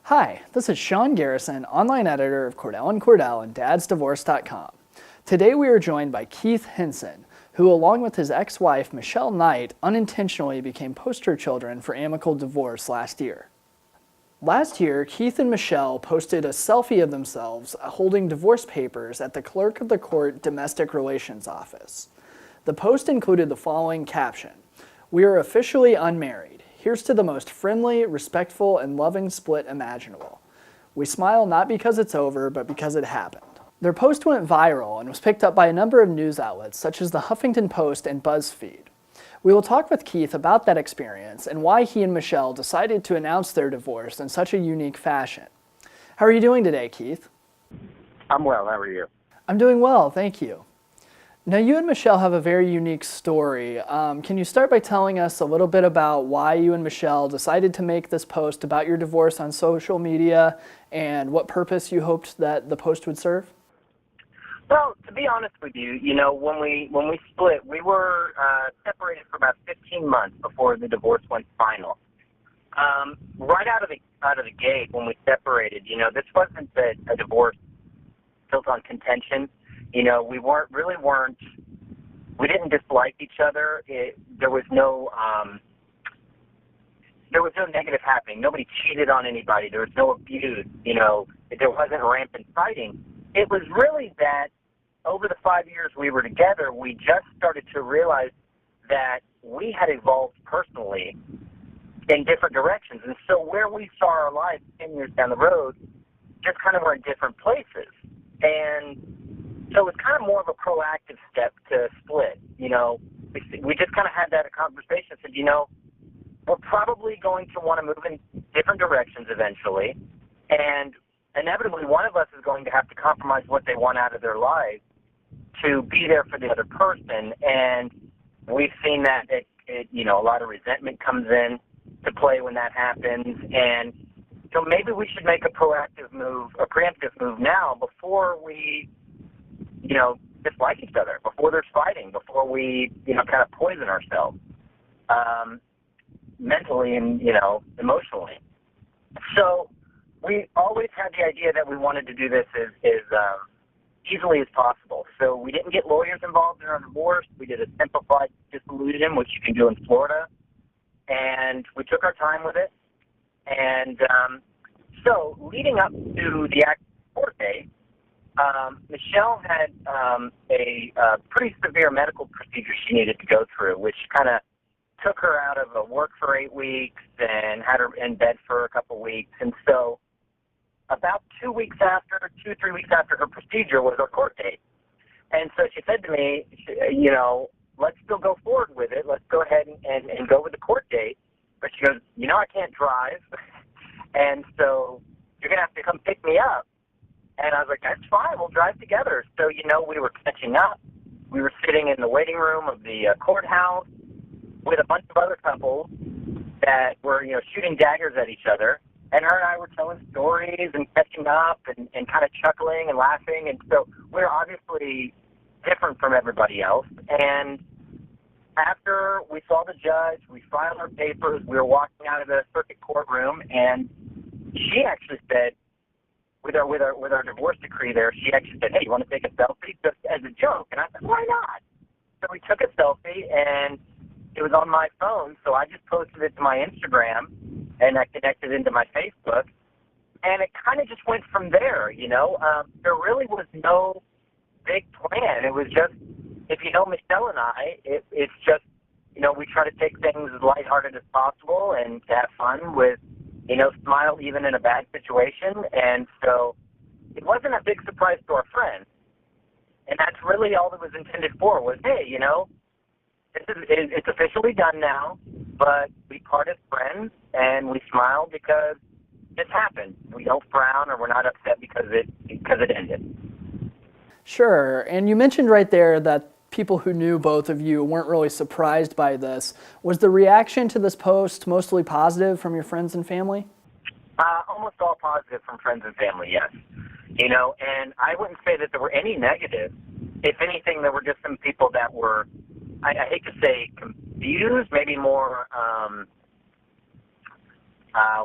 Hi, this is Sean Garrison, online editor of Cordell & Cordell and DadsDivorce.com. Today we are joined by Keith Hinson, who along with his ex-wife Michelle Knight unintentionally became poster children for amicable divorce last year. Last year, Keith and Michelle posted a selfie of themselves holding divorce papers at the Clerk of the Court Domestic Relations Office. The post included the following caption: "We are officially unmarried. Here's to the most friendly, respectful, and loving split imaginable. We smile not because it's over, but because it happened." Their post went viral and was picked up by a number of news outlets such as the Huffington Post and BuzzFeed. We will talk with Keith about that experience and why he and Michelle decided to announce their divorce in such a unique fashion. How are you doing today, Keith? I'm well. How are you? I'm doing well, thank you. Now, you and Michelle have a very unique story. Can you start by telling us a little bit about why you and Michelle decided to make this post about your divorce on social media and what purpose you hoped that the post would serve? Well, to be honest with you, when we split, we were separated for about 15 months before the divorce went final. Right out of the gate when we separated, this wasn't a divorce built on contention. We didn't dislike each other. There was no negative happening. Nobody cheated on anybody. There was no abuse. There wasn't rampant fighting. It was really that over the 5 years we were together, we just started to realize that we had evolved personally in different directions. And so where we saw our lives 10 years down the road just kind of were in different places. And so it's kind of more of a proactive step to split. We just kind of had that conversation and said, we're probably going to want to move in different directions eventually. And inevitably one of us is going to have to compromise what they want out of their lives to be there for the other person. And we've seen that a lot of resentment comes in to play when that happens. And so maybe we should make a preemptive move now before we dislike each other, before there's fighting, before we, kind of poison ourselves, mentally and, emotionally. So we always had the idea that we wanted to do this as easily as possible. So we didn't get lawyers involved in our divorce. We did a simplified dissolution, which you can do in Florida. And we took our time with it. And so leading up to the actual court date, Michelle had a pretty severe medical procedure she needed to go through, which kind of took her out of work for 8 weeks and had her in bed for a couple weeks. And so about 3 weeks after her procedure was our court date. And so she said to me, let's still go forward with it. Let's go ahead and go with the court date. But she goes, I can't drive, and so you're going to have to come pick me up. And I was like, that's fine, we'll drive together. So, we were catching up. We were sitting in the waiting room of the courthouse with a bunch of other couples that were, shooting daggers at each other. And her and I were telling stories and catching up and kind of chuckling and laughing. And so we were obviously different from everybody else. And after we saw the judge, we filed our papers, we were walking out of the circuit courtroom, and she actually said, with our divorce decree there, she actually said, hey, you want to take a selfie? Just as a joke. And I said, why not? So we took a selfie, and it was on my phone, so I just posted it to my Instagram, and I connected into my Facebook, and it kind of just went from there, There really was no big plan. It was just, if you know Michelle and I, it's just, we try to take things as lighthearted as possible and to have fun with, smile even in a bad situation. And so it wasn't a big surprise to our friends. And that's really all it was intended for was, hey, it's officially done now, but we parted friends and we smiled because this happened. We don't frown or we're not upset because it ended. Sure, and you mentioned right there that people who knew both of you weren't really surprised by this. Was the reaction to this post mostly positive from your friends and family? Almost all positive from friends and family, yes. And I wouldn't say that there were any negatives. If anything, there were just some people that were, I hate to say confused, maybe more,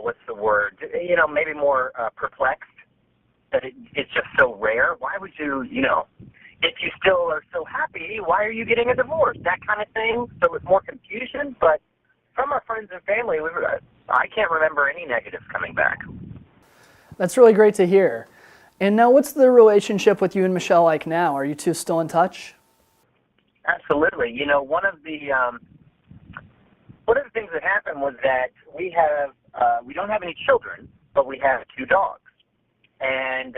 what's the word? Maybe more perplexed that it's just so rare. Why would you, if you still are so happy, why are you getting a divorce? That kind of thing. So it was more confusion. But from our friends and family, I can't remember any negatives coming back. That's really great to hear. And now, what's the relationship with you and Michelle like now? Are you two still in touch? Absolutely. One of the things that happened was that we don't have any children, but we have 2 dogs, and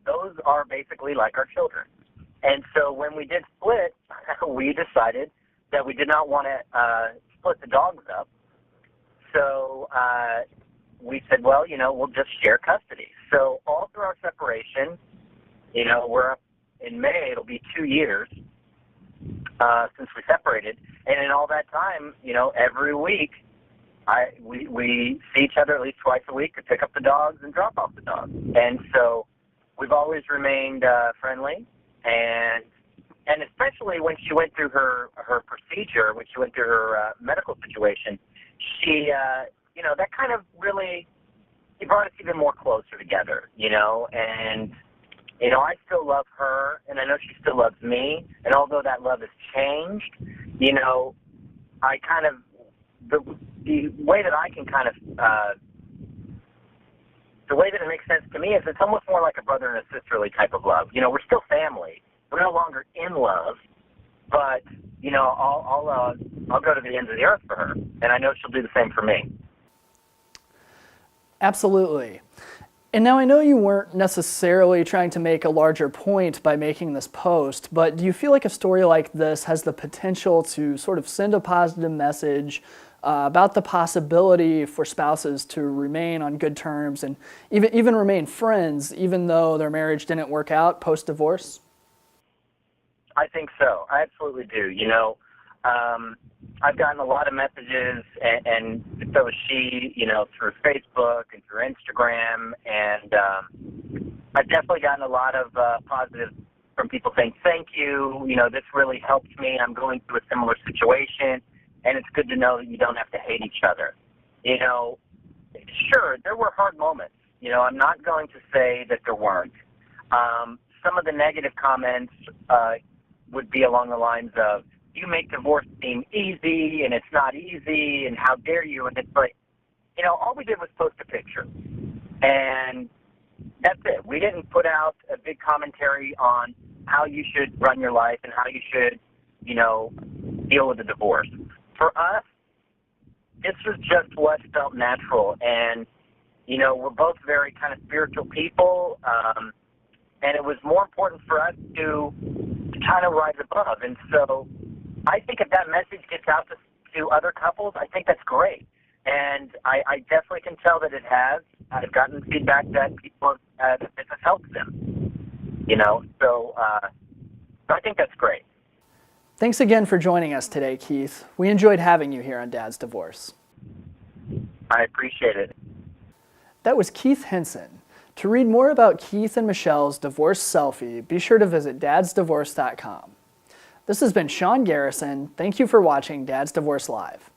those are basically like our children. And so when we did split, we decided that we did not want to split the dogs up. So we said, well, we'll just share custody. So all through our separation, we're up in May, it'll be 2 years since we separated. And in all that time, every week, we see each other at least twice a week to pick up the dogs and drop off the dogs. And so we've always remained friendly. And especially when she went through her procedure, when she went through her medical situation, she, that kind of really, it brought us even more closer together, and, I still love her, and I know she still loves me, and although that love has changed, I kind of, the way that I can kind of, the way that it makes sense to me is it's almost more like a brother and a sisterly type of love. We're still family. We're no longer in love, but, I'll go to the ends of the earth for her, and I know she'll do the same for me. Absolutely. And now I know you weren't necessarily trying to make a larger point by making this post, but do you feel like a story like this has the potential to sort of send a positive message about the possibility for spouses to remain on good terms and even remain friends, even though their marriage didn't work out post-divorce? I think so. I absolutely do. I've gotten a lot of messages, and so has she, through Facebook and through Instagram, and I've definitely gotten a lot of positives from people saying, thank you, this really helped me. I'm going through a similar situation, and it's good to know that you don't have to hate each other. Sure, there were hard moments. I'm not going to say that there weren't. Some of the negative comments would be along the lines of, you make divorce seem easy, and it's not easy, and how dare you, and it's like, all we did was post a picture, and that's it. We didn't put out a big commentary on how you should run your life and how you should, deal with the divorce. For us, this was just what felt natural, and, we're both very kind of spiritual people, and it was more important for us to kind of rise above, and so I think if that message gets out to other couples, I think that's great. And I definitely can tell that it has. I've gotten feedback that people that this has helped them. So I think that's great. Thanks again for joining us today, Keith. We enjoyed having you here on Dad's Divorce. I appreciate it. That was Keith Hinson. To read more about Keith and Michelle's divorce selfie, be sure to visit DadsDivorce.com. This has been Sean Garrison. Thank you for watching Dad's Divorce Live.